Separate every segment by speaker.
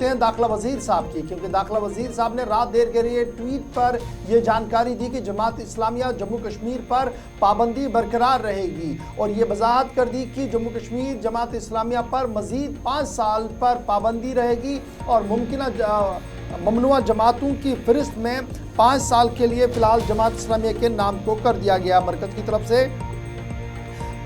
Speaker 1: करते हैं दाखिला वजीर साहब की, क्योंकि दाखिला वजीर साहब ने रात देर के लिए ट्वीट पर यह जानकारी दी कि जमात इस्लामिया जम्मू कश्मीर पर पाबंदी बरकरार रहेगी और ये वजाहत कर दी कि जम्मू कश्मीर जमात इस्लामिया पर मज़ीद 5 साल पर पाबंदी रहेगी और ममनुआ जमातों की फहरिस्त में 5 साल के लिए फ़िलहाल जमात इस्लामिया के नाम को कर दिया गया मरकज़ की तरफ से।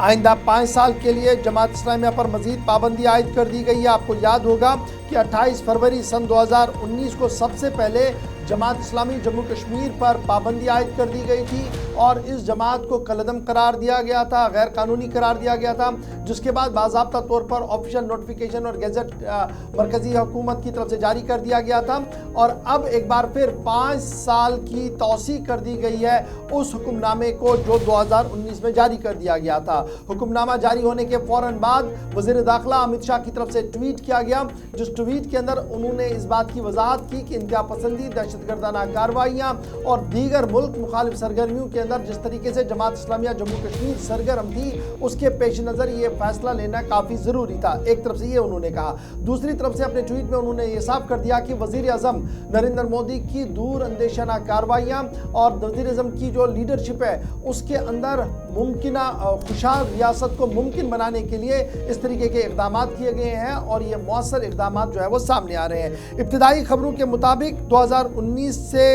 Speaker 1: आइंदा 5 साल के लिए जमात इस्लामिया पर मज़ीद पाबंदी आयद कर दी गई है। आपको याद होगा कि 28 फरवरी सन 2019 को सबसे पहले जमात इस्लामी जम्मू कश्मीर पर पाबंदी आयद कर दी गई थी और इस जमात को कलअदम करार दिया गया था, गैर कानूनी करार दिया गया था, जिसके बाद बाज़ाब्ता तौर पर ऑफिशियल नोटिफिकेशन और गैजेट मरकज़ी हुकूमत की तरफ से जारी कर दिया गया था और अब एक बार फिर 5 साल की तौसीक़ कर दी गई है उस हुक्मनामे को जो 2019 में जारी कर दिया गया था। हुक्मनामा जारी होने के फ़ौरन बाद वज़ीर दाखिला अमित शाह की तरफ से ट्वीट किया गया, जिस ट्वीट के अंदर उन्होंने इस बात की वजाहत की कि इंतहा पसंदी, दहशतगर्दाना कार्रवाइयाँ और दीगर मुल्क मुखालिफ सरगर्मियों के अंदर जिस तरीके से जमात इस्लामिया जम्मू कश्मीर सरगर्म थी उसके पेश नज़र ये फैसला लेना काफ़ी ज़रूरी था। एक तरफ से ये उन्होंने कहा, दूसरी तरफ से अपने ट्वीट में उन्होंने ये साफ कर दिया कि वज़ीर आज़म नरेंद्र मोदी की दूर अंदेशाना कार्रवाइयाँ और वज़ीर आज़म की जो लीडरशिप है उसके अंदर मुमकिना खुशहाल रियासत को मुमकिन बनाने के लिए इस तरीके के इक़दाम किए गए हैं और ये मौसर इक़दाम जो है वो सामने आ रहे हैं। इब्तिदाई खबरों के मुताबिक 2019 से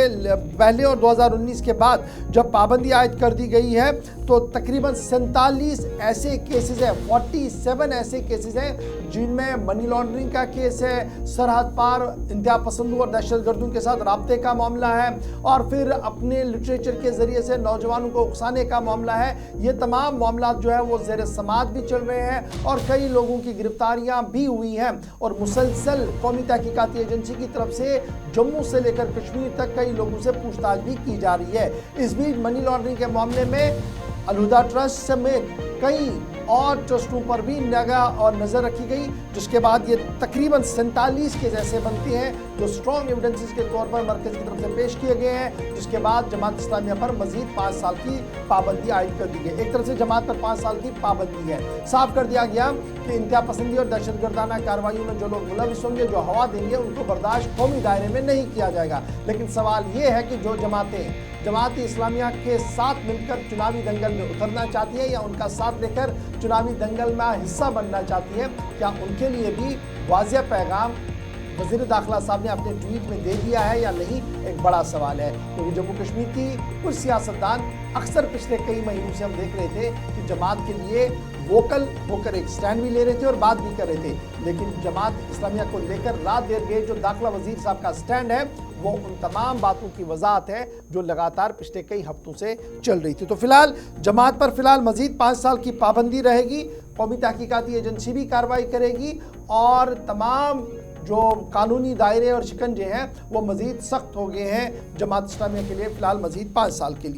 Speaker 1: पहले और 2019 के बाद जब पाबंदी आयद कर दी गई है तो तकरीबन 47 ऐसे केसेस हैं, 47 ऐसे केसेस हैं जिनमें मनी लॉन्ड्रिंग का केस है, सरहद पार इंतहा पसंदों और दहशतगर्दों के साथ राब्ते का मामला है और फिर अपने लिटरेचर के ज़रिए से नौजवानों को उकसाने का मामला है। ये तमाम मामला जो है वो ज़ेर समात भी चल रहे हैं और कई लोगों की गिरफ्तारियां भी हुई हैं और मुसलसल कौमी तहकीकाती एजेंसी की तरफ से जम्मू से लेकर कश्मीर तक कई लोगों से पूछताछ भी की जा रही है। इस बीच मनी लॉन्ड्रिंग के मामले में अलहुदा ट्रस्ट समेत कई और ट्रस्टों पर भी निगाह और नज़र रखी गई, जिसके बाद ये तकरीबन 47 केस ऐसे बनते हैं जो स्ट्रॉन्ग एविडेंसेस के तौर पर मरकज़ की तरफ से पेश किए गए हैं, जिसके बाद जमात इस्लामिया पर मज़ीद 5 साल की पाबंदी आयद कर दी गई। एक तरफ से जमात पर 5 साल की पाबंदी है, साफ कर दिया गया कि इंतहा पसंदी और दहशतगर्दाना कार्रवाइयों में जो लोग मुलविस होंगे, जो हवा देंगे, उनको बर्दाश्त कौमी दायरे में नहीं किया जाएगा। लेकिन सवाल ये है कि जो जमातें जमात इस्लामिया के साथ मिलकर चुनावी दंगल में उतरना चाहती है या उनका साथ लेकर चुनावी दंगल में हिस्सा बनना चाहती है, क्या उनके लिए भी वाज़ेह पैगाम वज़ीर दाखिला साहब ने अपने ट्वीट में दे दिया है या नहीं, एक बड़ा सवाल है। क्योंकि जम्मू कश्मीर की कुछ सियासतदान अक्सर पिछले कई महीनों से हम देख रहे थे कि जमात के लिए वोकल होकर एक स्टैंड भी ले रहे थे और बात भी कर रहे थे, लेकिन जमात इस्लामिया को लेकर रात देर गए जो दाखिला वज़ीर साहब का स्टैंड है वो उन तमाम बातों की वजाहत है जो लगातार पिछले कई हफ्तों से चल रही थी। तो फिलहाल जमात पर फिलहाल मज़ीद 5 साल की पाबंदी रहेगी, कौमी तहकीकाती एजेंसी भी कार्रवाई करेगी और तमाम जो कानूनी दायरे और शिकंजे हैं वो मज़ीद सख्त हो गए हैं जमात इस्लामिया के लिए फ़िलहाल मज़ीद 5 साल के लिए।